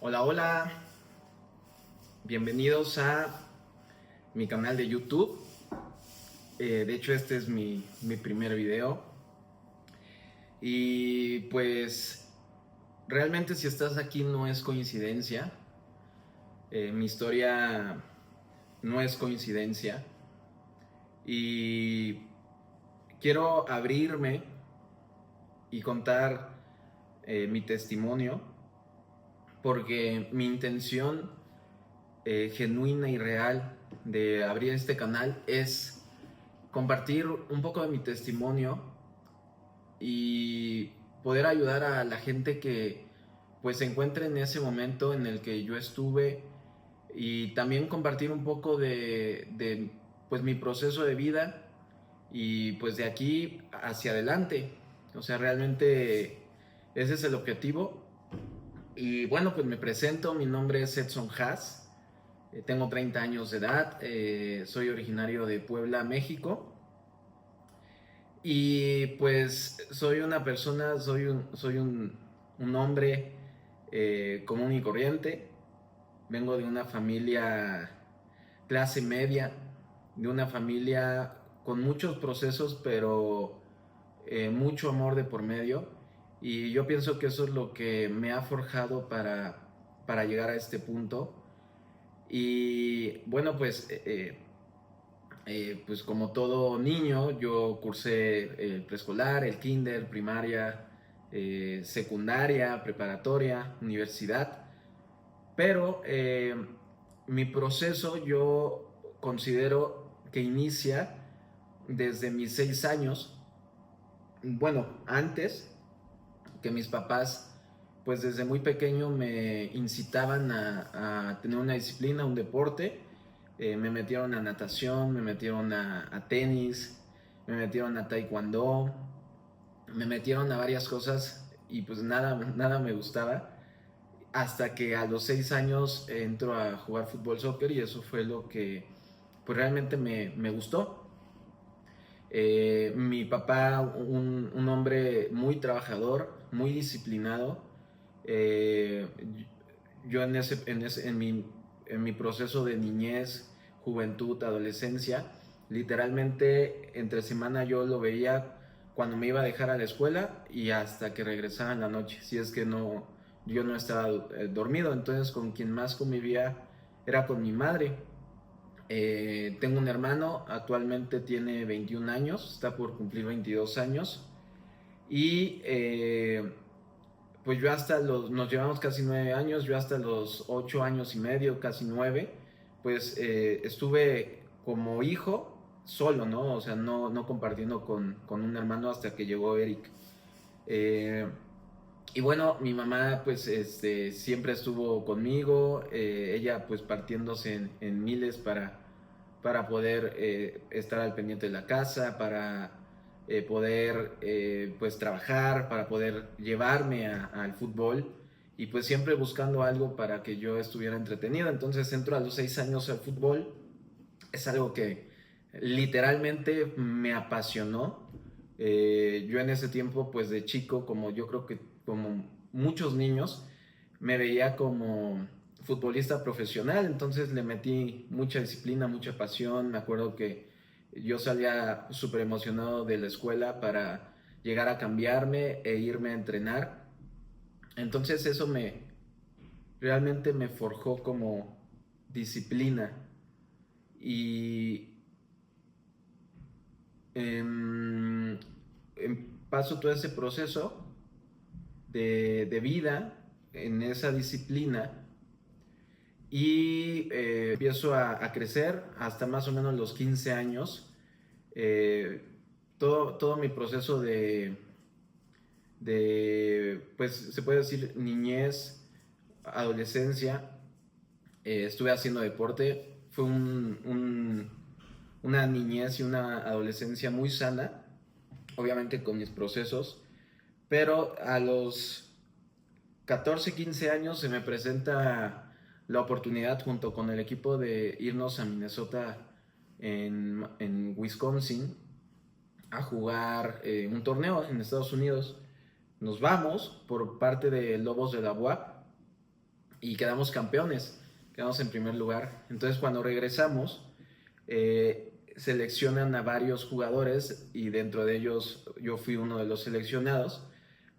Hola, hola, bienvenidos a mi canal de YouTube. De hecho, este es mi primer video. Y pues realmente si estás aquí no es coincidencia. Mi historia no es coincidencia. Y quiero abrirme y contar mi testimonio porque mi intención genuina y real de abrir este canal es compartir un poco de mi testimonio y poder ayudar a la gente que pues se encuentre en ese momento en el que yo estuve, y también compartir un poco de pues mi proceso de vida y pues de aquí hacia adelante. O sea, realmente ese es el objetivo. Y bueno, pues me presento, mi nombre es Edson Haas. Tengo 30 años de edad, soy originario de Puebla, México. Y pues soy una persona, soy un hombre común y corriente. Vengo de una familia clase media, de una familia con muchos procesos, pero mucho amor de por medio. Y yo pienso que eso es lo que me ha forjado para llegar a este punto. Y bueno, pues como todo niño, yo cursé el preescolar, el kinder, primaria, secundaria, preparatoria, universidad, pero mi proceso yo considero que inicia desde mis 6 años. Bueno, antes que mis papás, pues desde muy pequeño me incitaban a tener una disciplina, un deporte. Me metieron a natación, me metieron a tenis, me metieron a taekwondo, me metieron a varias cosas y pues nada me gustaba. Hasta que a los 6 años entro a jugar fútbol soccer y eso fue lo que pues realmente me gustó. Mi papá, un hombre muy trabajador, muy disciplinado. Eh, yo en mi proceso de niñez, juventud, adolescencia, literalmente entre semana yo lo veía cuando me iba a dejar a la escuela y hasta que regresaba en la noche, si es que yo no estaba dormido. Entonces con quien más convivía era con mi madre. Tengo un hermano, actualmente tiene 21 años, está por cumplir 22 años. Y pues nos llevamos casi 9 años, yo hasta los 8 años y medio, casi 9, pues estuve como hijo solo, ¿no? O sea, no compartiendo con un hermano hasta que llegó Eric. Eh, y bueno, mi mamá pues siempre estuvo conmigo, ella pues partiéndose en miles para poder estar al pendiente de la casa, para poder pues trabajar, para poder llevarme al fútbol, y pues siempre buscando algo para que yo estuviera entretenido. Entonces entro a los 6 años al fútbol, es algo que literalmente me apasionó. Yo en ese tiempo, pues de chico, como yo creo que como muchos niños, me veía como futbolista profesional. Entonces le metí mucha disciplina, mucha pasión. Me acuerdo que yo salía súper emocionado de la escuela para llegar a cambiarme e irme a entrenar. Entonces eso realmente me forjó como disciplina. Y em, paso todo ese proceso de vida en esa disciplina, y empiezo a crecer hasta más o menos los 15 años. Eh, todo mi proceso pues se puede decir niñez, adolescencia, estuve haciendo deporte. Fue una niñez y una adolescencia muy sana, obviamente con mis procesos, pero a los 14, 15 años se me presenta la oportunidad junto con el equipo de irnos a Minnesota, en Wisconsin, a jugar un torneo en Estados Unidos. Nos vamos por parte de Lobos de la UAP y quedamos en primer lugar. Entonces cuando regresamos, seleccionan a varios jugadores y dentro de ellos yo fui uno de los seleccionados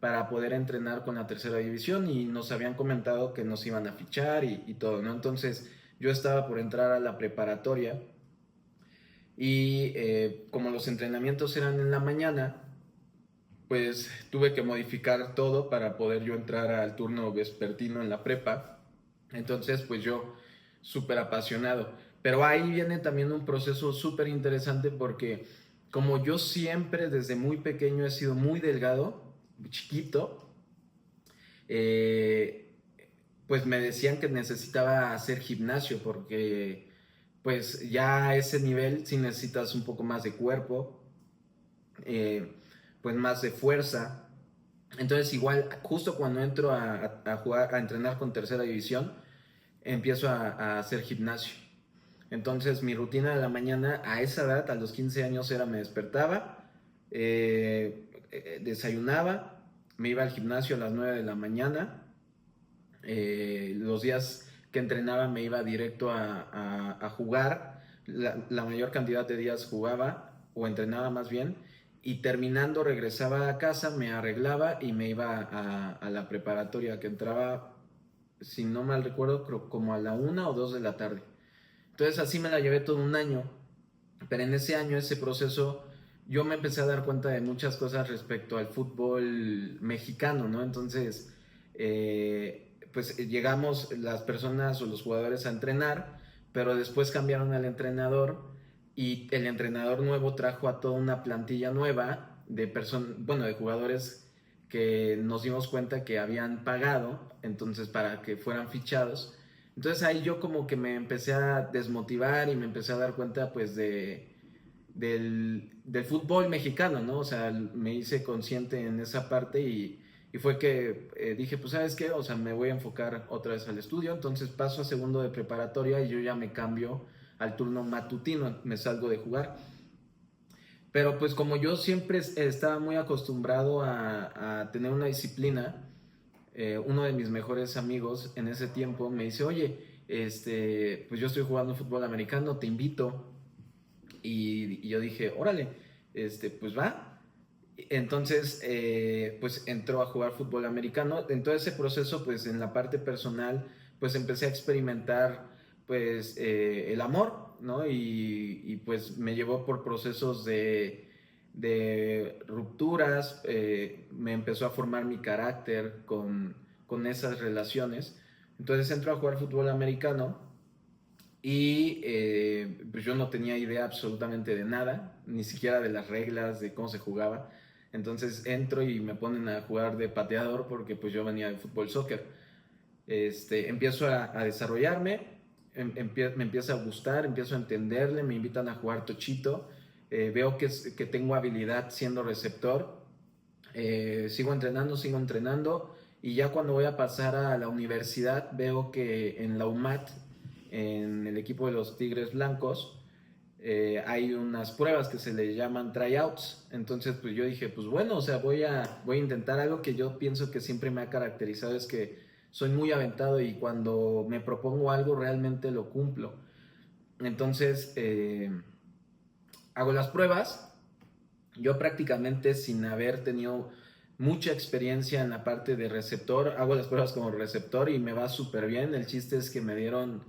para poder entrenar con la tercera división y nos habían comentado que nos iban a fichar y todo, ¿no? Entonces yo estaba por entrar a la preparatoria y como los entrenamientos eran en la mañana, pues tuve que modificar todo para poder yo entrar al turno vespertino en la prepa. Entonces pues yo súper apasionado. Pero ahí viene también un proceso súper interesante porque como yo siempre desde muy pequeño he sido muy delgado, chiquito, eh, pues me decían que necesitaba hacer gimnasio porque pues ya a ese nivel sí necesitas un poco más de cuerpo, eh, pues más de fuerza. Entonces igual justo cuando entro a jugar, a entrenar con tercera división, empiezo a hacer gimnasio. Entonces mi rutina de la mañana a esa edad, a los 15 años, era me despertaba, desayunaba, me iba al gimnasio a las 9 de la mañana. Los días que entrenaba me iba directo a jugar. La mayor cantidad de días jugaba o entrenaba más bien. Y terminando regresaba a casa, me arreglaba y me iba a la preparatoria que entraba, si no mal recuerdo, creo como a la 1 o 2 de la tarde. Entonces así me la llevé todo un año, pero en ese año, ese proceso, yo me empecé a dar cuenta de muchas cosas respecto al fútbol mexicano, ¿no? Entonces, pues llegamos las personas o los jugadores a entrenar, pero después cambiaron al entrenador y el entrenador nuevo trajo a toda una plantilla nueva de bueno, de jugadores que nos dimos cuenta que habían pagado, entonces para que fueran fichados. Entonces ahí yo como que me empecé a desmotivar y me empecé a dar cuenta pues del fútbol mexicano, ¿no? O sea, me hice consciente en esa parte y fue que dije, pues sabes qué, o sea, me voy a enfocar otra vez al estudio, entonces paso a segundo de preparatoria y yo ya me cambio al turno matutino, me salgo de jugar. Pero pues como yo siempre estaba muy acostumbrado a tener una disciplina, uno de mis mejores amigos en ese tiempo me dice, oye, pues yo estoy jugando fútbol americano, te invito. Y yo dije, órale, pues va. Entonces, pues entró a jugar fútbol americano. En todo ese proceso, pues en la parte personal, pues empecé a experimentar, pues, el amor, ¿no? Pues me llevó por procesos de rupturas, me empezó a formar mi carácter con esas relaciones. Entonces entro a jugar fútbol americano y pues yo no tenía idea absolutamente de nada, ni siquiera de las reglas, de cómo se jugaba. Entonces entro y me ponen a jugar de pateador porque pues yo venía de fútbol soccer. Empiezo a desarrollarme, me empieza a gustar, empiezo a entenderle, me invitan a jugar tochito, veo que tengo habilidad siendo receptor, sigo entrenando y ya cuando voy a pasar a la universidad veo que en la UMAT, en el equipo de los Tigres Blancos, hay unas pruebas que se le llaman tryouts. Entonces pues yo dije, pues bueno, o sea, voy a intentar algo que yo pienso que siempre me ha caracterizado, es que soy muy aventado y cuando me propongo algo realmente lo cumplo. Entonces hago las pruebas, yo prácticamente sin haber tenido mucha experiencia en la parte de receptor, hago las pruebas como receptor y me va súper bien. El chiste es que me dieron,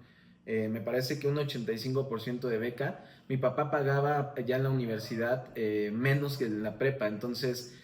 me parece que un 85% de beca. Mi papá pagaba ya en la universidad menos que en la prepa, entonces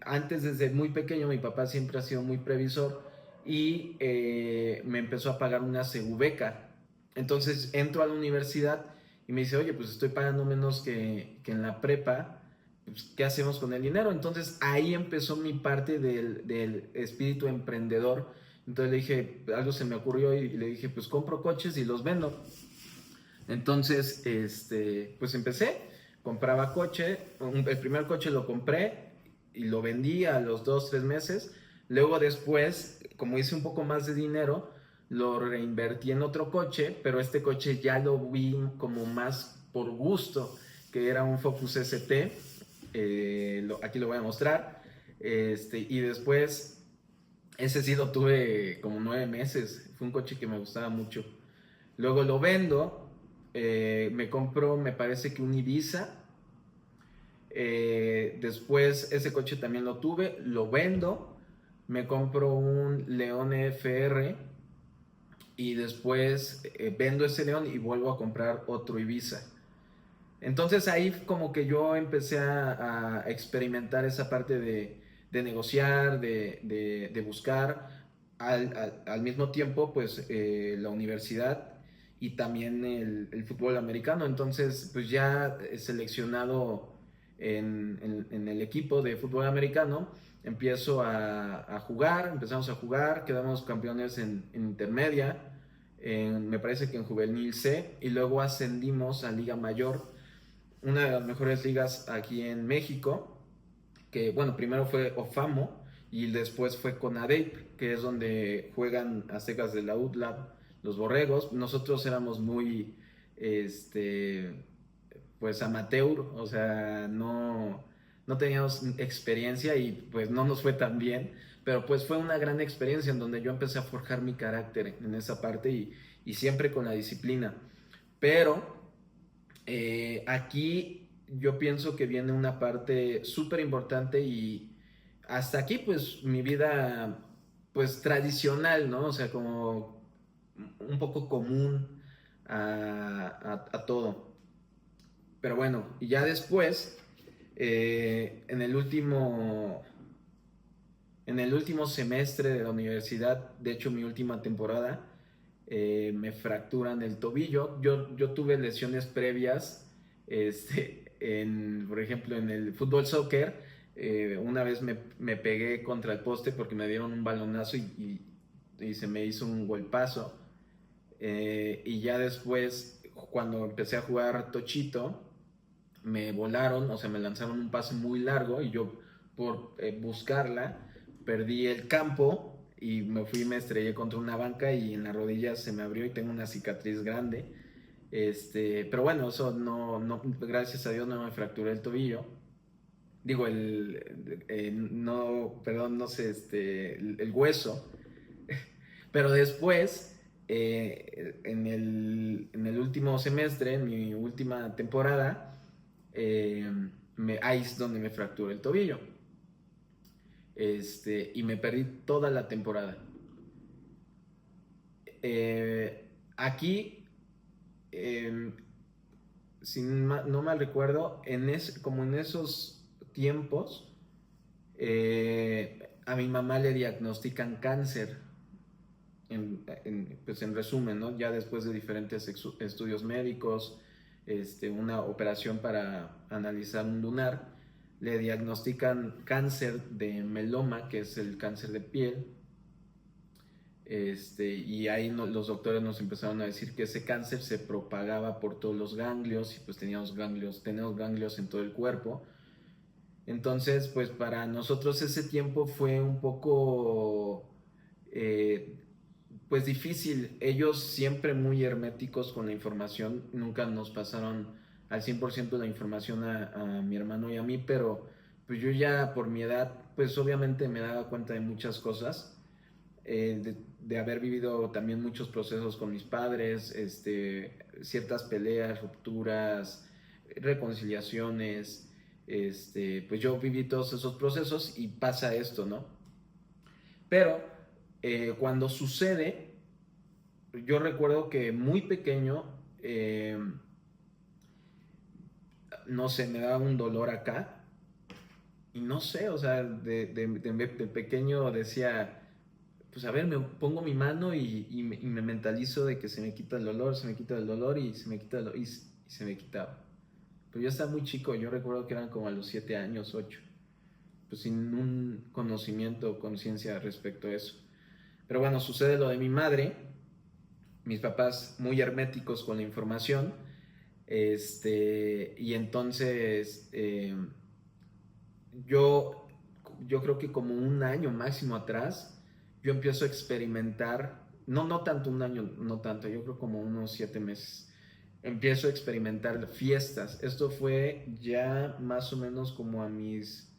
antes desde muy pequeño mi papá siempre ha sido muy previsor y me empezó a pagar una beca. Entonces entro a la universidad y me dice, oye, pues estoy pagando menos que en la prepa, pues, ¿qué hacemos con el dinero? Entonces ahí empezó mi parte del espíritu emprendedor. Entonces le dije, algo se me ocurrió y le dije, pues compro coches y los vendo. Entonces, pues empecé, compraba coche, el primer coche lo compré y lo vendí a los 2, 3 meses. Luego después, como hice un poco más de dinero, lo reinvertí en otro coche, pero este coche ya lo vi como más por gusto, que era un Focus ST, aquí lo voy a mostrar. Y después Ese sí lo tuve como 9 meses. Fue un coche que me gustaba mucho. Luego lo vendo. Me compro, me parece que un Ibiza. Después ese coche también lo tuve. Lo vendo. Me compro un León FR. Y después vendo ese León y vuelvo a comprar otro Ibiza. Entonces ahí como que yo empecé a experimentar esa parte de negociar, de buscar, al mismo tiempo pues la universidad y también el fútbol americano. Entonces pues ya seleccionado en el equipo de fútbol americano, empiezo a jugar, empezamos a jugar, quedamos campeones en intermedia, me parece que en juvenil C, y luego ascendimos a Liga Mayor, una de las mejores ligas aquí en México, que bueno, primero fue Ofamo y después fue Conadep, que es donde juegan Aztecas de la UTLAB, los Borregos. Nosotros éramos muy, este, pues amateur, o sea, no teníamos experiencia y pues no nos fue tan bien, pero pues fue una gran experiencia en donde yo empecé a forjar mi carácter en esa parte y siempre con la disciplina. Pero aquí yo pienso que viene una parte súper importante y hasta aquí pues mi vida pues tradicional, ¿no? O sea, como un poco común a todo. Pero bueno, y ya después, en el último semestre de la universidad, de hecho mi última temporada, me fracturan el tobillo. Yo tuve lesiones previas, por ejemplo, en el fútbol soccer. Una vez me pegué contra el poste porque me dieron un balonazo y se me hizo un golpazo. Y ya después, cuando empecé a jugar tochito, me volaron, o sea, me lanzaron un pase muy largo y yo por buscarla perdí el campo y me estrellé contra una banca y en la rodilla se me abrió y tengo una cicatriz grande. Pero bueno, eso no, gracias a Dios no me fracturé el tobillo. Digo, no, perdón, no sé, el hueso. Pero después, en el último semestre, en mi última temporada, eh, ahí es donde me fracturé el tobillo. Y me perdí toda la temporada. Aquí, eh, si no mal recuerdo, como en esos tiempos, a mi mamá le diagnostican cáncer. Pues en resumen, ¿no? Ya después de diferentes estudios médicos, una operación para analizar un lunar, le diagnostican cáncer de meloma, que es el cáncer de piel. Y ahí los doctores nos empezaron a decir que ese cáncer se propagaba por todos los ganglios y pues tenemos ganglios en todo el cuerpo. Entonces, pues para nosotros ese tiempo fue un poco eh, pues difícil. Ellos siempre muy herméticos con la información, nunca nos pasaron al 100% la información a mi hermano y a mí, pero pues yo ya por mi edad, pues obviamente me daba cuenta de muchas cosas, de haber vivido también muchos procesos con mis padres, ciertas peleas, rupturas, reconciliaciones, pues yo viví todos esos procesos y pasa esto, ¿no? Pero cuando sucede, yo recuerdo que muy pequeño, no sé, me daba un dolor acá y no sé, o sea, de pequeño decía, pues a ver, me pongo mi mano y me mentalizo de que se me quita el dolor, se me quita el dolor y se me quita el dolor y se me quitaba. Pero yo estaba muy chico, yo recuerdo que eran como a los 7 años, 8, pues sin un conocimiento o conciencia respecto a eso. Pero bueno, sucede lo de mi madre, mis papás muy herméticos con la información, y entonces yo, yo creo que como un año máximo atrás, yo empiezo a experimentar, no tanto un año, no tanto, yo creo como unos 7 meses, empiezo a experimentar fiestas. Esto fue ya más o menos como a mis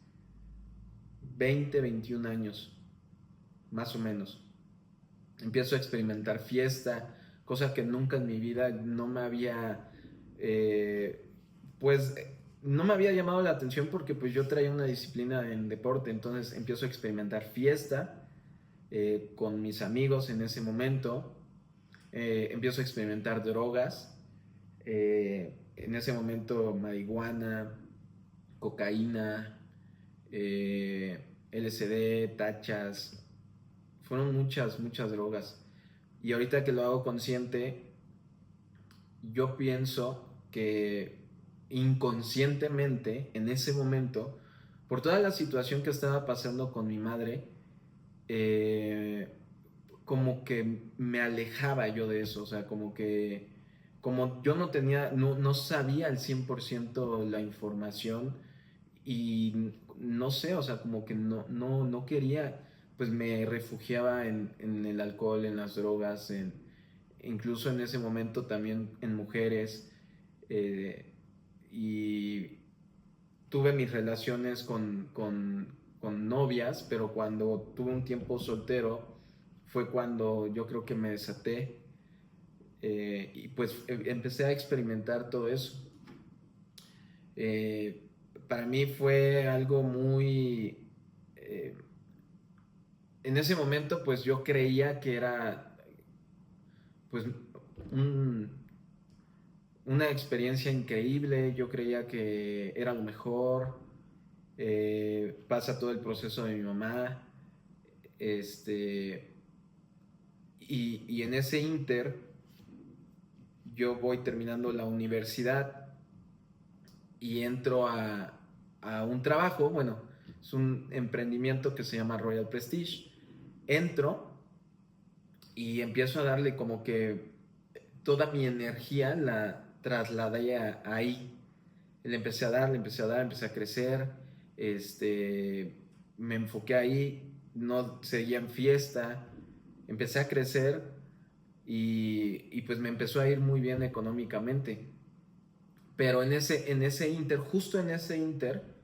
20, 21 años, más o menos. Empiezo a experimentar fiesta, cosa que nunca en mi vida no me había, pues, no me había llamado la atención porque pues yo traía una disciplina en deporte, entonces empiezo a experimentar fiesta con mis amigos en ese momento, empiezo a experimentar drogas, en ese momento marihuana, cocaína, LSD, tachas, fueron muchas, muchas drogas. Y ahorita que lo hago consciente, yo pienso que inconscientemente, en ese momento, por toda la situación que estaba pasando con mi madre, eh, como que me alejaba yo de eso, o sea, como que, como yo no tenía, no sabía al 100% la información y no sé, o sea, como que no quería, pues me refugiaba en el alcohol, en las drogas, incluso en ese momento también en mujeres, eh, y tuve mis relaciones con novias, pero cuando tuve un tiempo soltero fue cuando yo creo que me desaté, y pues empecé a experimentar todo eso. Eh, para mí fue algo muy... en ese momento pues yo creía que era pues un, una experiencia increíble, yo creía que era lo mejor, pasa todo el proceso de mi mamá, este, y en ese inter yo voy terminando la universidad y entro a un trabajo, bueno, es un emprendimiento que se llama Royal Prestige, entro y empiezo a darle como que toda mi energía la trasladé ahí. Le empecé a dar, le empecé a dar, empecé a crecer, me enfoqué ahí, no seguía en fiesta, empecé a crecer y pues me empezó a ir muy bien económicamente. Pero en ese inter, justo en ese inter,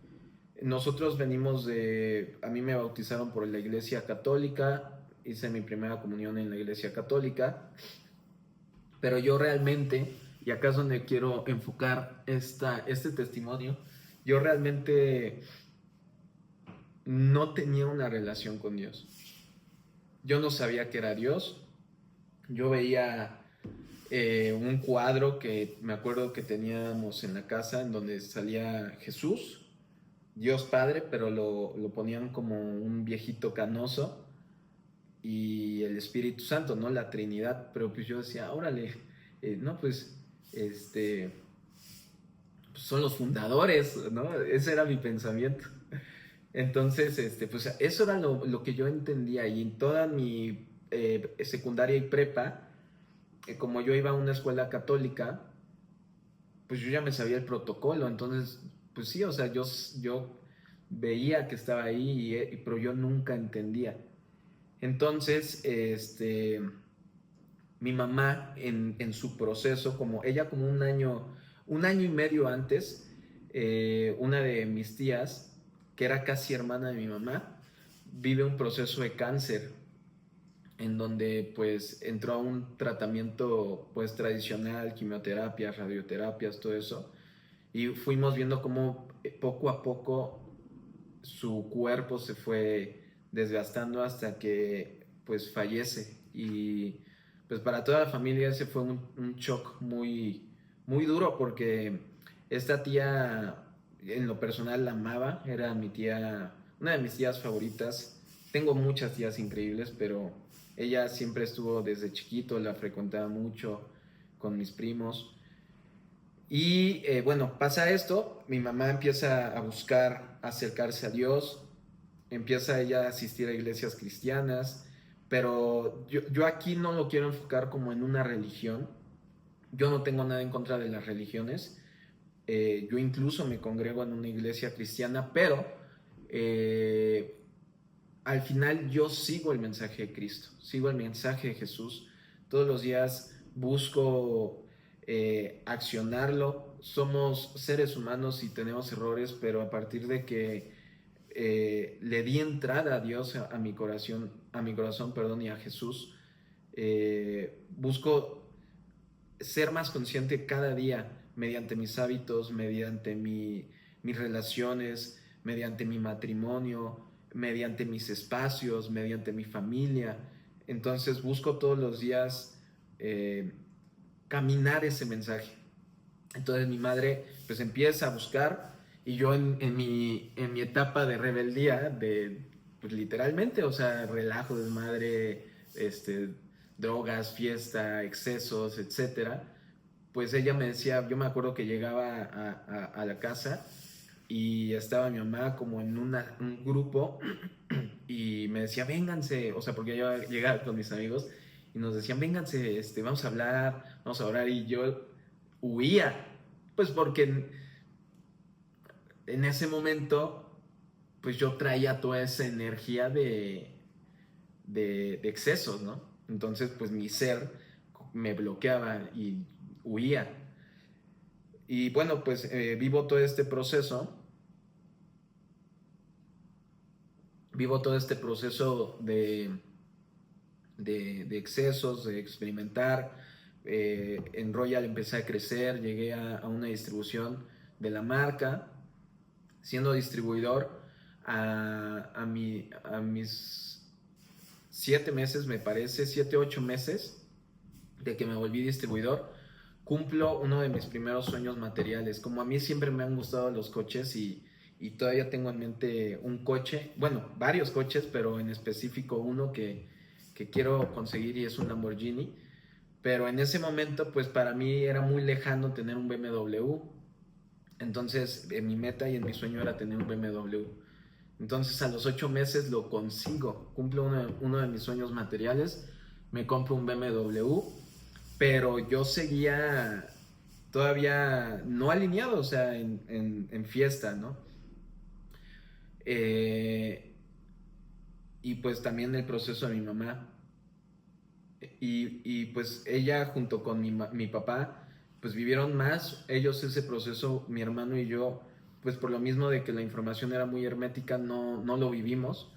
nosotros venimos de, a mí me bautizaron por la iglesia católica, hice mi primera comunión en la iglesia católica, pero yo realmente, y acá es donde quiero enfocar este testimonio, yo realmente no tenía una relación con Dios. Yo no sabía que era Dios. Yo veía un cuadro que me acuerdo que teníamos en la casa en donde salía Jesús, Dios Padre, pero lo ponían como un viejito canoso y el Espíritu Santo, ¿no? La Trinidad, pero pues yo decía, órale, no, pues, pues son los fundadores, ¿no? Ese era mi pensamiento. Entonces, pues eso era lo que yo entendía y en toda mi secundaria y prepa, como yo iba a una escuela católica, pues yo ya me sabía el protocolo, entonces, pues sí, o sea, yo veía que estaba ahí, pero yo nunca entendía. Entonces, mi mamá en su proceso, como ella como un año y medio antes, una de mis tías, que era casi hermana de mi mamá, vive un proceso de cáncer en donde pues entró a un tratamiento pues tradicional, quimioterapia, radioterapias, todo eso, y fuimos viendo cómo poco a poco su cuerpo se fue desgastando hasta que pues fallece y pues para toda la familia ese fue un shock muy, muy duro porque esta tía en lo personal la amaba, era mi tía, una de mis tías favoritas. Tengo muchas tías increíbles, pero ella siempre estuvo desde chiquito, la frecuentaba mucho con mis primos. Y bueno, pasa esto, mi mamá empieza a buscar acercarse a Dios, empieza ella a asistir a iglesias cristianas, pero yo aquí no lo quiero enfocar como en una religión. Yo no tengo nada en contra de las religiones. Yo incluso me congrego en una iglesia cristiana, pero eh, al final yo sigo el mensaje de Cristo, sigo el mensaje de Jesús. Todos los días busco accionarlo. Somos seres humanos y tenemos errores, pero a partir de que le di entrada a Dios a mi corazón, perdón, y a Jesús. Busco ser más consciente cada día mediante mis hábitos, mediante mis relaciones, mediante mi matrimonio, mediante mis espacios, mediante mi familia. Entonces busco todos los días caminar ese mensaje. Entonces mi madre pues empieza a buscar y yo en mi etapa de rebeldía, pues literalmente, o sea, relajo, desmadre, drogas, fiesta, excesos, etcétera, pues ella me decía, yo me acuerdo que llegaba a la casa y estaba mi mamá como en un grupo y me decía, vénganse, o sea, porque yo llegaba con mis amigos y nos decían, vénganse, vamos a hablar, vamos a orar, y yo huía, pues porque en ese momento, pues yo traía toda esa energía de excesos, ¿no? Entonces, pues mi ser me bloqueaba y huía. Y bueno, pues vivo todo este proceso de excesos, de experimentar. En Royal empecé a crecer, llegué a una distribución de la marca, siendo distribuidor a mis 7 meses, me parece, 7, 8 meses de que me volví distribuidor, cumplo uno de mis primeros sueños materiales. Como a mí siempre me han gustado los coches y todavía tengo en mente un coche, bueno, varios coches, pero en específico uno que quiero conseguir y es un Lamborghini. Pero en ese momento, pues para mí era muy lejano tener un BMW. Entonces, en mi meta y en mi sueño era tener un BMW. Entonces, a los 8 meses lo consigo. Cumplo uno de mis sueños materiales. Me compro un BMW. Pero yo seguía todavía no alineado, o sea, en fiesta, ¿no? Eh, y pues también el proceso de mi mamá. Y pues ella junto con mi papá, pues vivieron más ellos ese proceso, mi hermano y yo, pues por lo mismo de que la información era muy hermética, no lo vivimos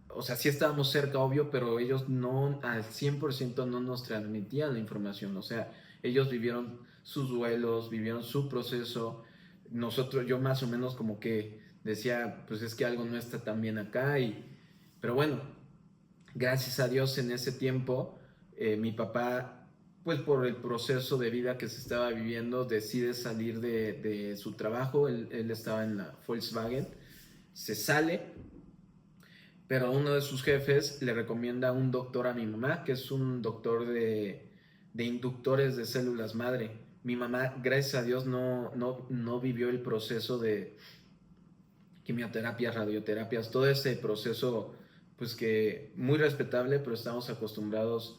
o sea, sí estábamos cerca, obvio, pero ellos no, al 100% no nos transmitían la información, o sea, ellos vivieron sus duelos, vivieron su proceso, yo más o menos como que decía, pues es que algo no está tan bien acá, pero bueno, gracias a Dios en ese tiempo, mi papá, pues por el proceso de vida que se estaba viviendo, decide salir de su trabajo. Él estaba en la Volkswagen, se sale, pero uno de sus jefes le recomienda un doctor a mi mamá, que es un doctor de inductores de células madre. Mi mamá, gracias a Dios, no vivió el proceso de quimioterapias, radioterapias, todo ese proceso, pues que muy respetable, pero estamos acostumbrados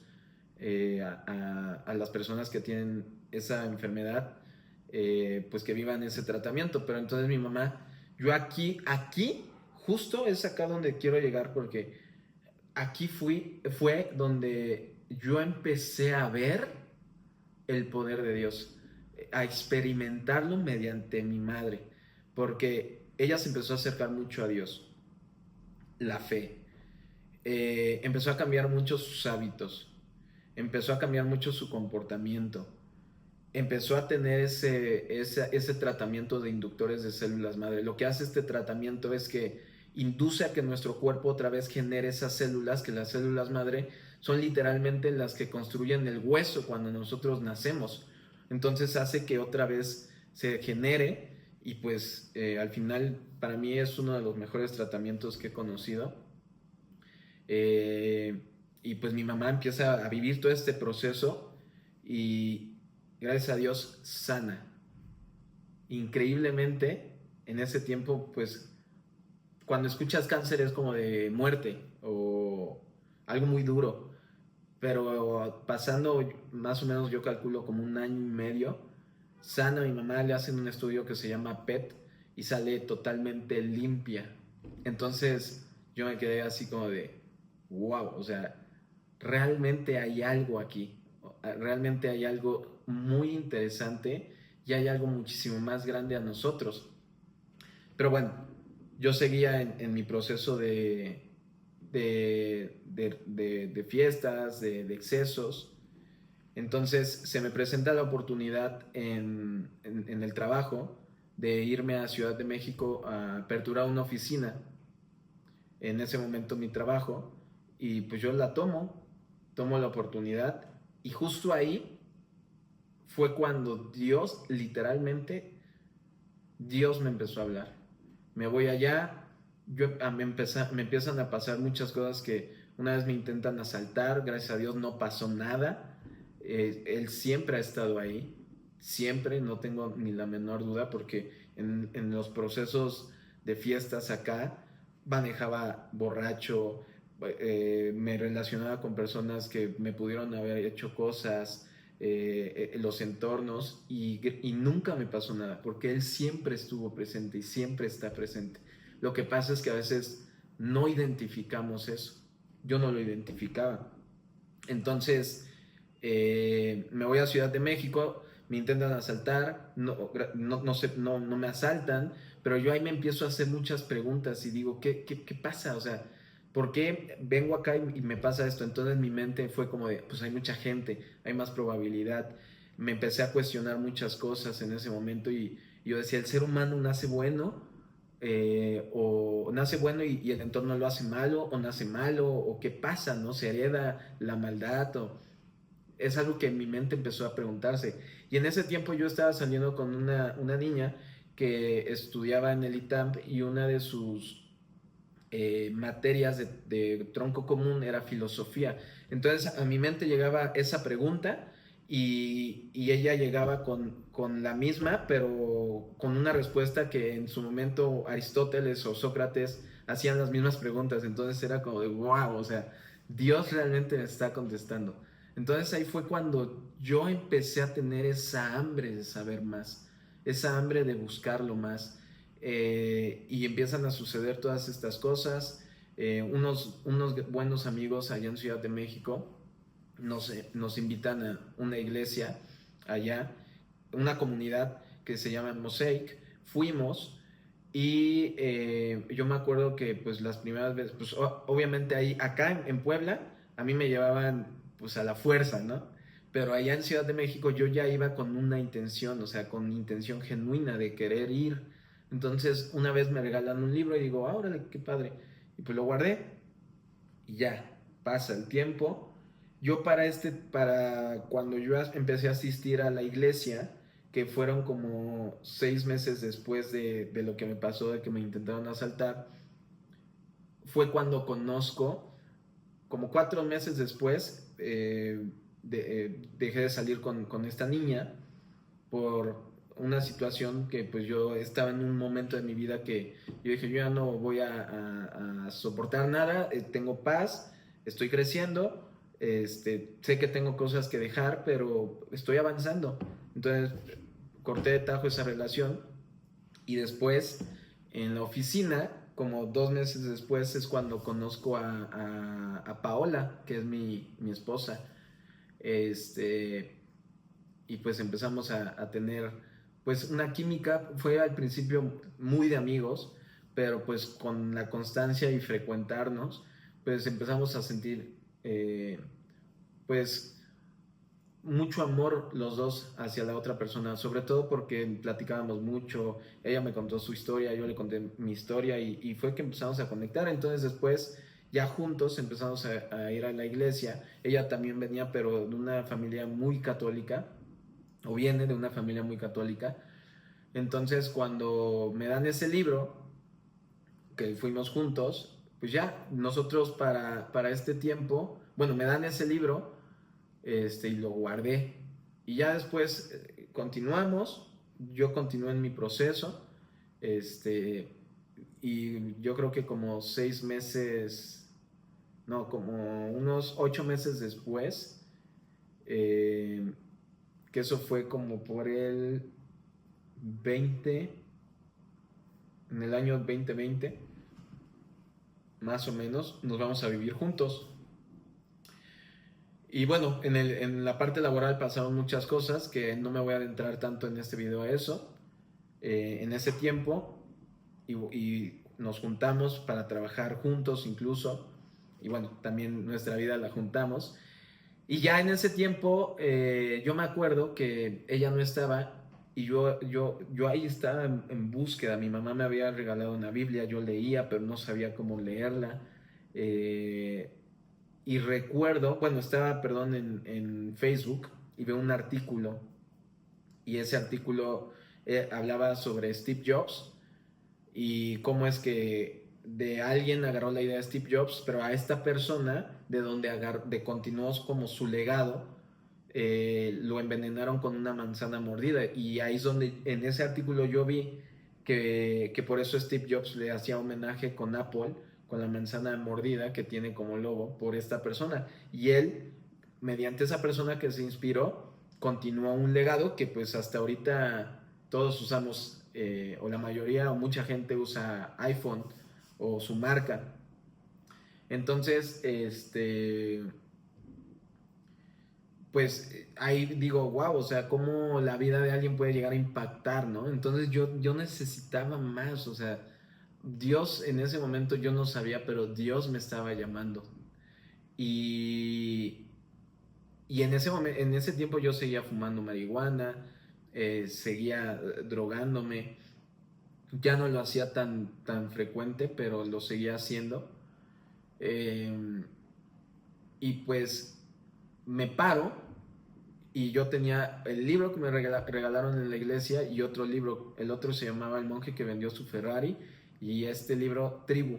a las personas que tienen esa enfermedad, pues que vivan ese tratamiento. Pero entonces mi mamá, yo aquí, justo es acá donde quiero llegar, porque aquí fue donde yo empecé a ver el poder de Dios, a experimentarlo mediante mi madre, porque ella se empezó a acercar mucho a Dios, la fe, empezó a cambiar mucho sus hábitos, empezó a cambiar mucho su comportamiento, empezó a tener ese tratamiento de inductores de células madre. Lo que hace este tratamiento es que induce a que nuestro cuerpo otra vez genere esas células, que las células madre son literalmente las que construyen el hueso cuando nosotros nacemos. Entonces hace que otra vez se genere y pues al final para mí es uno de los mejores tratamientos que he conocido. Y pues mi mamá empieza a vivir todo este proceso y gracias a Dios sana. Increíblemente, en ese tiempo, pues cuando escuchas cáncer es como de muerte o algo muy duro, pero pasando más o menos, yo calculo como 1 año y medio, sana mi mamá, le hacen un estudio que se llama PET y sale totalmente limpia. Entonces yo me quedé así como de wow, o sea, realmente hay algo aquí, realmente hay algo muy interesante y hay algo muchísimo más grande a nosotros. Pero bueno, yo seguía en mi proceso de fiestas, de excesos. Entonces se me presenta la oportunidad en el trabajo de irme a Ciudad de México a aperturar una oficina. En ese momento mi trabajo, y pues yo la tomo la oportunidad, y justo ahí fue cuando Dios, literalmente, Dios me empezó a hablar. Me voy allá, me empiezan a pasar muchas cosas que una vez me intentan asaltar, gracias a Dios no pasó nada. Él siempre ha estado ahí, siempre, no tengo ni la menor duda, porque en los procesos de fiestas acá manejaba borracho, me relacionaba con personas que me pudieron haber hecho cosas, los entornos, y nunca me pasó nada, porque él siempre estuvo presente y siempre está presente. Lo que pasa es que a veces no identificamos eso. Yo no lo identificaba. Entonces, me voy a Ciudad de México, me intentan asaltar, no me asaltan, pero yo ahí me empiezo a hacer muchas preguntas y digo, ¿qué pasa? O sea, ¿por qué vengo acá y me pasa esto? Entonces mi mente fue como de, pues hay mucha gente, hay más probabilidad. Me empecé a cuestionar muchas cosas en ese momento, y yo decía, ¿el ser humano nace bueno? O nace bueno y el entorno lo hace malo, o nace malo, o qué pasa, ¿no? ¿Se hereda la maldad? Es algo que en mi mente empezó a preguntarse. Y en ese tiempo yo estaba saliendo con una niña que estudiaba en el ITAMP, y una de sus materias de tronco común era filosofía. Entonces a mi mente llegaba esa pregunta, y ella llegaba con la misma, pero con una respuesta que en su momento Aristóteles o Sócrates hacían las mismas preguntas. Entonces era como de wow, o sea, Dios realmente me está contestando. Entonces ahí fue cuando yo empecé a tener esa hambre de saber más, esa hambre de buscarlo más. Y empiezan a suceder todas estas cosas. Unos buenos amigos allá en Ciudad de México nos invitan a una iglesia allá, una comunidad que se llama Mosaic. Fuimos, y yo me acuerdo que pues las primeras veces, pues obviamente ahí, acá en Puebla, a mí me llevaban pues a la fuerza, ¿no? Pero allá en Ciudad de México yo ya iba con una intención, o sea, con intención genuina de querer ir. Entonces una vez me regalan un libro y digo, ah, órale, qué padre. Y pues lo guardé, y ya, pasa el tiempo. Yo para cuando yo empecé a asistir a la iglesia, que fueron como 6 meses después de lo que me pasó, de que me intentaron asaltar, fue cuando conozco, como 4 meses después, dejé de salir con esta niña por una situación que pues yo estaba en un momento de mi vida que yo dije, yo ya no voy a soportar nada, tengo paz, estoy creciendo, sé que tengo cosas que dejar, pero estoy avanzando. Entonces corté de tajo esa relación, y después en la oficina, como 2 meses después, es cuando conozco a Paola, que es mi esposa. Este, y pues empezamos a tener pues una química. Fue al principio muy de amigos, pero pues con la constancia y frecuentarnos, pues empezamos a sentir pues mucho amor los dos hacia la otra persona, sobre todo porque platicábamos mucho. Ella me contó su historia, yo le conté mi historia, y fue que empezamos a conectar. Entonces después ya juntos empezamos a ir a la iglesia. Ella también venía, pero de una familia muy católica, o viene de una familia muy católica. Entonces cuando me dan ese libro, que fuimos juntos, pues ya nosotros para este tiempo, bueno, me dan ese libro, y lo guardé. Y ya después continuamos, yo continué en mi proceso, este, y yo creo que como 6 meses, no, como unos 8 meses después, eh, que eso fue como por el 20, en el año 2020, más o menos, nos vamos a vivir juntos. Y bueno, en la parte laboral pasaron muchas cosas que no me voy a adentrar tanto en este video a eso. En ese tiempo, y nos juntamos para trabajar juntos incluso. y bueno, también nuestra vida la juntamos. Y ya en ese tiempo yo me acuerdo que ella no estaba y yo ahí estaba en búsqueda. Mi mamá me había regalado una Biblia, yo leía, pero no sabía cómo leerla. Eh, y recuerdo, bueno, estaba, perdón, en Facebook y veo un artículo y ese artículo hablaba sobre Steve Jobs y cómo es que de alguien agarró la idea de Steve Jobs, pero a esta persona, de continuó como su legado, lo envenenaron con una manzana mordida. Y ahí es donde, en ese artículo yo vi que por eso Steve Jobs le hacía homenaje con Apple, con la manzana mordida que tiene como logo por esta persona. Y él, mediante esa persona que se inspiró, continuó un legado que pues hasta ahorita todos usamos, o la mayoría o mucha gente usa iPhone o su marca. Entonces, pues ahí digo, wow, o sea, cómo la vida de alguien puede llegar a impactar, ¿no? Entonces yo necesitaba más, o sea, Dios en ese momento yo no sabía, pero Dios me estaba llamando. Y, y en ese momento, en ese tiempo yo seguía fumando marihuana, seguía drogándome. Ya no lo hacía tan frecuente, pero lo seguía haciendo. Eh, y pues me paro y yo tenía el libro que me regalaron en la iglesia y otro libro. El otro se llamaba El monje que vendió su Ferrari y este libro Tribu.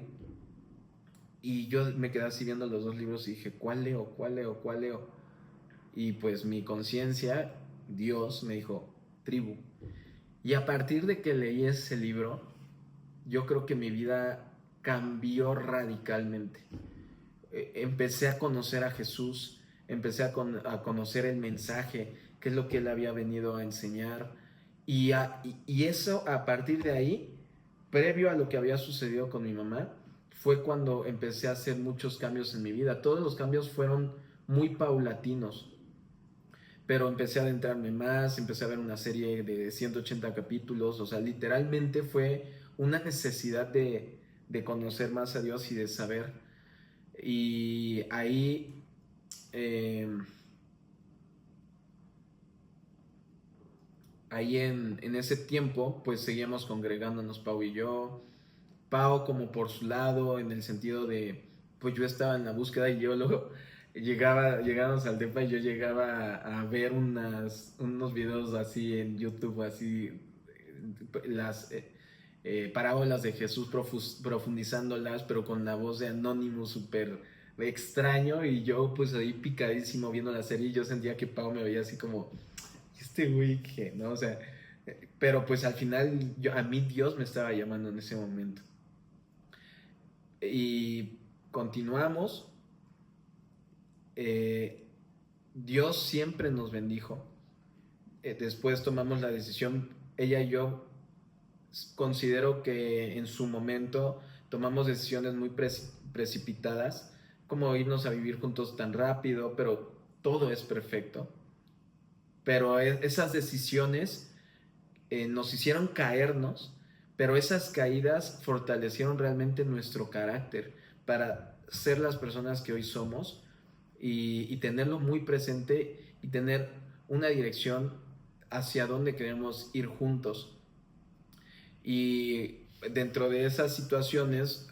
Y yo me quedé así viendo los dos libros y dije, ¿cuál leo? ¿Cuál leo? ¿Cuál leo? Y pues mi conciencia, Dios, me dijo, Tribu. Y a partir de que leí ese libro, yo creo que mi vida cambió radicalmente. Empecé a conocer a Jesús, empecé a conocer el mensaje, qué es lo que él había venido a enseñar. Y eso, a partir de ahí, previo a lo que había sucedido con mi mamá, fue cuando empecé a hacer muchos cambios en mi vida. Todos los cambios fueron muy paulatinos, pero empecé a adentrarme más, empecé a ver una serie de 180 capítulos, o sea, literalmente fue una necesidad de conocer más a Dios y de saber. Y ahí, eh, ahí en ese tiempo, pues seguíamos congregándonos Pau y yo. Pau como por su lado, en el sentido de, pues yo estaba en la búsqueda y yo luego llegábamos al depa y yo llegaba a ver unos videos así en YouTube, así, las parábolas de Jesús profundizándolas, pero con la voz de Anónimo súper extraño y yo pues ahí picadísimo viendo la serie y yo sentía que Pau me veía así como, este güey que, ¿no? O sea, pero pues al final a mí Dios me estaba llamando en ese momento. Y continuamos. eh, Dios siempre nos bendijo. Después tomamos la decisión, ella y yo considero que en su momento tomamos decisiones muy precipitadas, como irnos a vivir juntos tan rápido, pero todo es perfecto. Pero esas decisiones nos hicieron caernos, pero esas caídas fortalecieron realmente nuestro carácter para ser las personas que hoy somos y tenerlo muy presente y tener una dirección hacia donde queremos ir juntos. Y dentro de esas situaciones,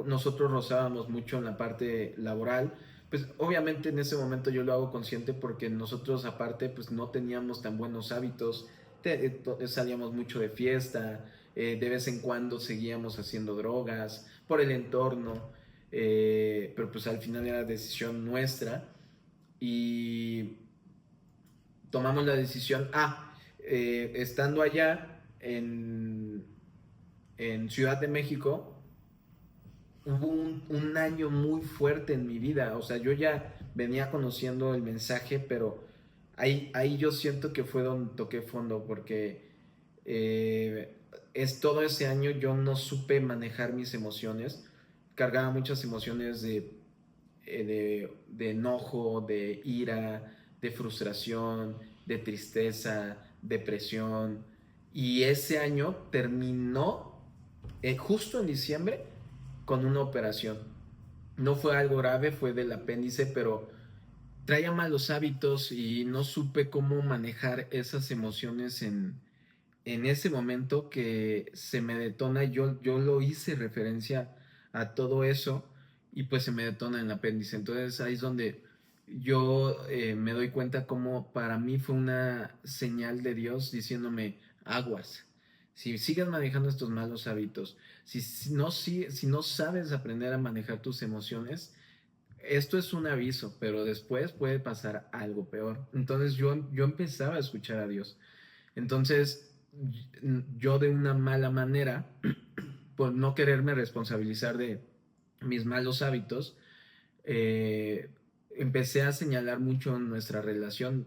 nosotros rozábamos mucho en la parte laboral. Pues obviamente en ese momento yo lo hago consciente porque nosotros aparte pues no teníamos tan buenos hábitos, salíamos mucho de fiesta, de vez en cuando seguíamos haciendo drogas por el entorno, pero pues al final era decisión nuestra y tomamos la decisión, estando allá en Ciudad de México, hubo un año muy fuerte en mi vida. O sea, yo ya venía conociendo el mensaje, pero ahí yo siento que fue donde toqué fondo, porque es todo ese año yo no supe manejar mis emociones. Cargaba muchas emociones de enojo, de ira, de frustración, de tristeza, depresión. Y ese año terminó justo en diciembre con una operación. No fue algo grave, fue del apéndice, pero traía malos hábitos y no supe cómo manejar esas emociones en ese momento que se me detona. Yo lo hice referencia a todo eso y pues se me detona en el apéndice. Entonces ahí es donde yo me doy cuenta cómo para mí fue una señal de Dios diciéndome: aguas. Si sigues manejando estos malos hábitos, si no sabes aprender a manejar tus emociones, esto es un aviso, pero después puede pasar algo peor. Entonces yo empezaba a escuchar a Dios. Entonces yo de una mala manera, por no quererme responsabilizar de mis malos hábitos, empecé a señalar mucho nuestra relación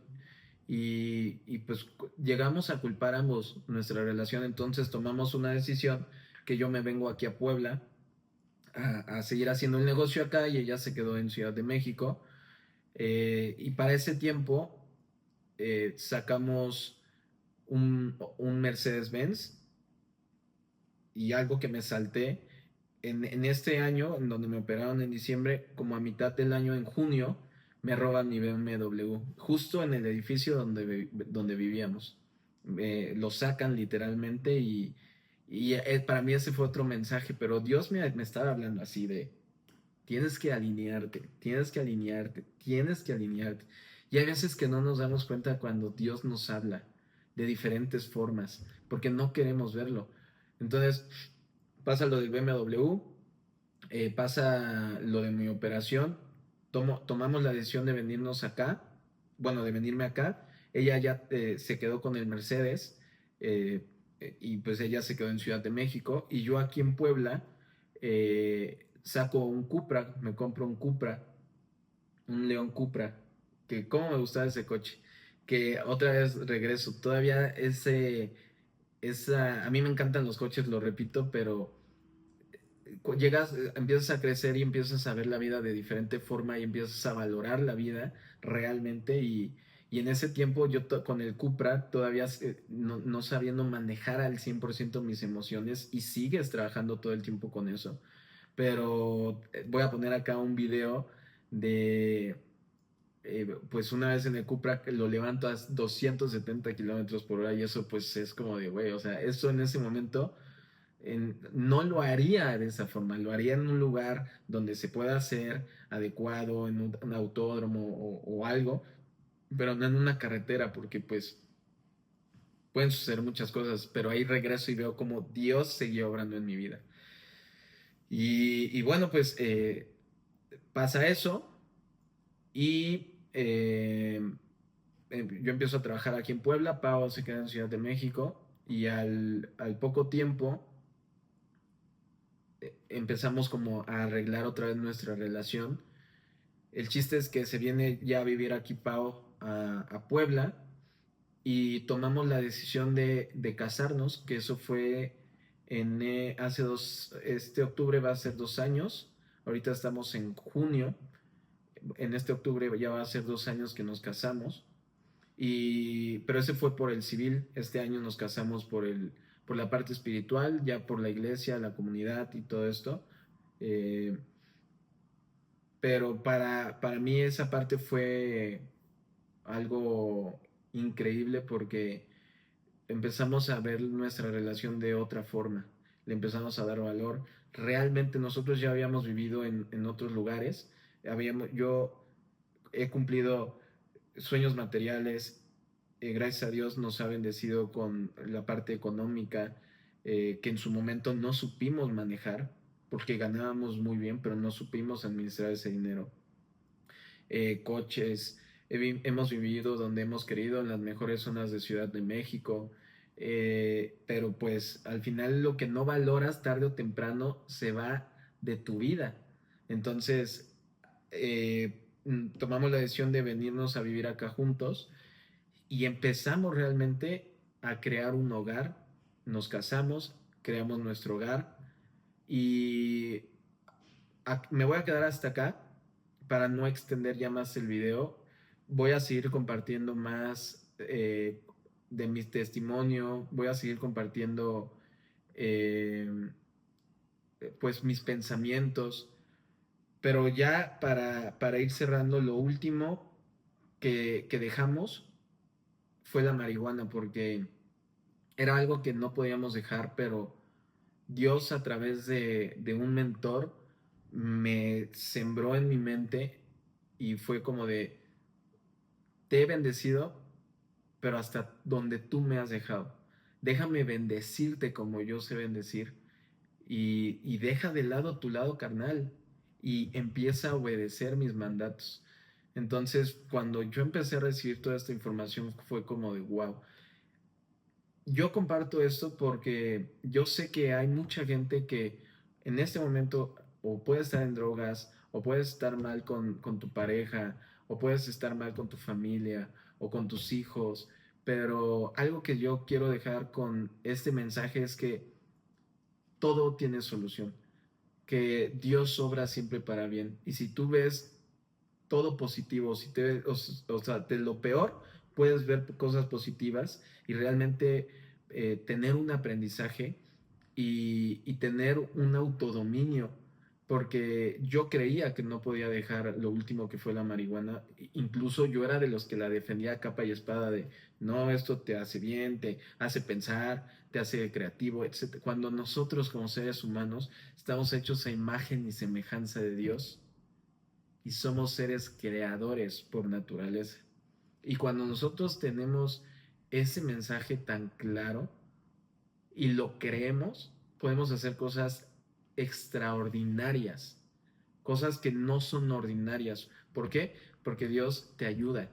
y pues llegamos a culpar ambos nuestra relación. Entonces tomamos una decisión que yo me vengo aquí a Puebla a seguir haciendo el negocio acá y ella se quedó en Ciudad de México. Y para ese tiempo sacamos un Mercedes-Benz y algo que me salté en este año, en donde me operaron en diciembre, como a mitad del año, en junio, me roban mi BMW, justo en el edificio donde vivíamos. Lo sacan literalmente y para mí ese fue otro mensaje, pero Dios me estaba hablando así de: tienes que alinearte, tienes que alinearte, tienes que alinearte. Y hay veces que no nos damos cuenta cuando Dios nos habla de diferentes formas, porque no queremos verlo. Entonces, pasa lo del BMW, pasa lo de mi operación, tomamos la decisión de venirnos acá, bueno, de venirme acá. Ella ya se quedó con el Mercedes, eh, y pues ella se quedó en Ciudad de México y yo aquí en Puebla saco un Cupra, me compro un Cupra, un León Cupra, que cómo me gustaba ese coche, que otra vez regreso, todavía a mí me encantan los coches, lo repito, pero llegas, empiezas a crecer y empiezas a ver la vida de diferente forma y empiezas a valorar la vida realmente y en ese tiempo yo con el Cupra todavía no sabiendo manejar al 100% mis emociones y sigues trabajando todo el tiempo con eso. Pero voy a poner acá un video de, pues una vez en el Cupra que lo levanto a 270 kilómetros por hora y eso pues es como de, güey, o sea, eso en ese momento no lo haría de esa forma, lo haría en un lugar donde se pueda hacer adecuado, en un autódromo o algo, pero no en una carretera, porque pues pueden suceder muchas cosas, pero ahí regreso y veo como Dios seguía obrando en mi vida. Y bueno, pues pasa eso y yo empiezo a trabajar aquí en Puebla, Pau se queda en Ciudad de México y al poco tiempo empezamos como a arreglar otra vez nuestra relación. El chiste es que se viene ya a vivir aquí Pau a Puebla y tomamos la decisión de casarnos, que eso fue hace este octubre va a ser 2 años, ahorita estamos en junio, en este octubre ya va a ser 2 años que nos casamos, pero ese fue por el civil, este año nos casamos por la parte espiritual, ya por la iglesia, la comunidad y todo esto. Eh, pero para mí esa parte fue algo increíble porque empezamos a ver nuestra relación de otra forma, le empezamos a dar valor. Realmente nosotros ya habíamos vivido en otros lugares, yo he cumplido sueños materiales, gracias a Dios nos ha bendecido con la parte económica, que en su momento no supimos manejar, porque ganábamos muy bien, pero no supimos administrar ese dinero. Coches, hemos vivido donde hemos querido, en las mejores zonas de Ciudad de México, pero pues al final lo que no valoras tarde o temprano se va de tu vida. Entonces, tomamos la decisión de venirnos a vivir acá juntos y empezamos realmente a crear un hogar, nos casamos, creamos nuestro hogar y me voy a quedar hasta acá para no extender ya más el video. Voy a seguir compartiendo más de mi testimonio, voy a seguir compartiendo eh, pues mis pensamientos, Pero ya para ir cerrando, lo último que dejamos fue la marihuana, porque era algo que no podíamos dejar, pero Dios a través de un mentor me sembró en mi mente y fue como de, te he bendecido, pero hasta donde tú me has dejado. Déjame bendecirte como yo sé bendecir y deja de lado tu lado carnal y empieza a obedecer mis mandatos. Entonces, cuando yo empecé a recibir toda esta información, fue como de wow. Yo comparto esto porque yo sé que hay mucha gente que en este momento o puede estar en drogas, o puedes estar mal con tu pareja, o puedes estar mal con tu familia, o con tus hijos, pero algo que yo quiero dejar con este mensaje es que todo tiene solución, que Dios obra siempre para bien. Y si tú ves todo positivo, si te, o sea, de lo peor puedes ver cosas positivas y realmente tener un aprendizaje y tener un autodominio, porque yo creía que no podía dejar lo último que fue la marihuana, incluso yo era de los que la defendía a capa y espada de, no, esto te hace bien, te hace pensar, te hace creativo, etc. Cuando nosotros como seres humanos estamos hechos a imagen y semejanza de Dios, y somos seres creadores por naturaleza. Y cuando nosotros tenemos ese mensaje tan claro y lo creemos, podemos hacer cosas extraordinarias, cosas que no son ordinarias. ¿Por qué? Porque Dios te ayuda.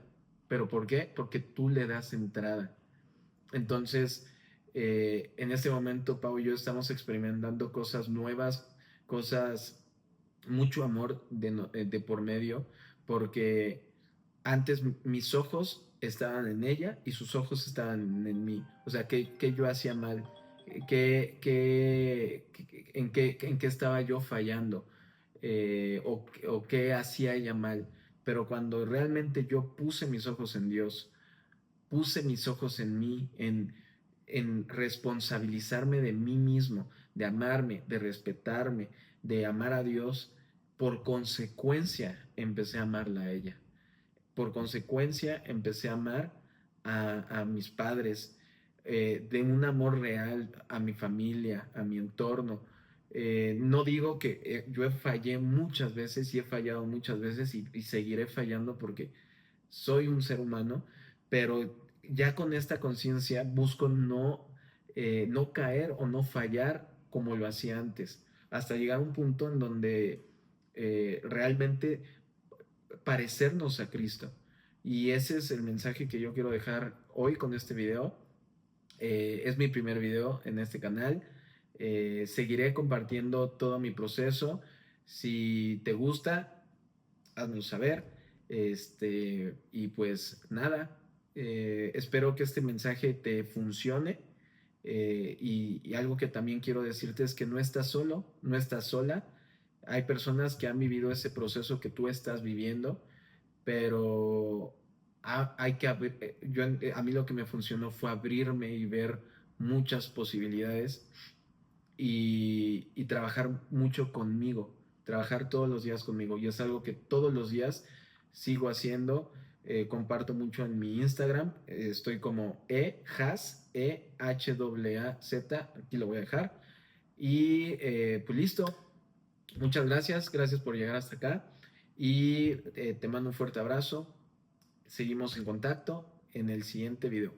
¿Pero por qué? Porque tú le das entrada. Entonces, en este momento, Pau y yo estamos experimentando cosas nuevas, cosas, mucho amor de por medio, porque antes mis ojos estaban en ella y sus ojos estaban en mí. O sea, que yo hacía mal, en qué estaba yo fallando, o qué hacía ella mal. Pero cuando realmente yo puse mis ojos en Dios, puse mis ojos en mí, en responsabilizarme de mí mismo, de amarme, de respetarme, de amar a Dios, por consecuencia empecé a amarla a ella. Por consecuencia empecé a amar a mis padres, de un amor real a mi familia, a mi entorno. No digo que yo fallé muchas veces y he fallado muchas veces y seguiré fallando porque soy un ser humano, pero ya con esta conciencia busco no caer o no fallar como lo hacía antes, hasta llegar a un punto en donde realmente parecernos a Cristo. Y ese es el mensaje que yo quiero dejar hoy con este video. Es mi primer video en este canal. Seguiré compartiendo todo mi proceso. Si te gusta, haznos saber. Y pues nada, espero que este mensaje te funcione. Y algo que también quiero decirte es que no estás solo, no estás sola. Hay personas que han vivido ese proceso que tú estás viviendo, pero hay que a mí lo que me funcionó fue abrirme y ver muchas posibilidades y trabajar mucho conmigo, trabajar todos los días conmigo. Y es algo que todos los días sigo haciendo. Comparto mucho en mi Instagram. Estoy como ehaz, EHAZ, aquí lo voy a dejar. Y pues listo. Muchas gracias, gracias por llegar hasta acá. Y te mando un fuerte abrazo. Seguimos en contacto en el siguiente video.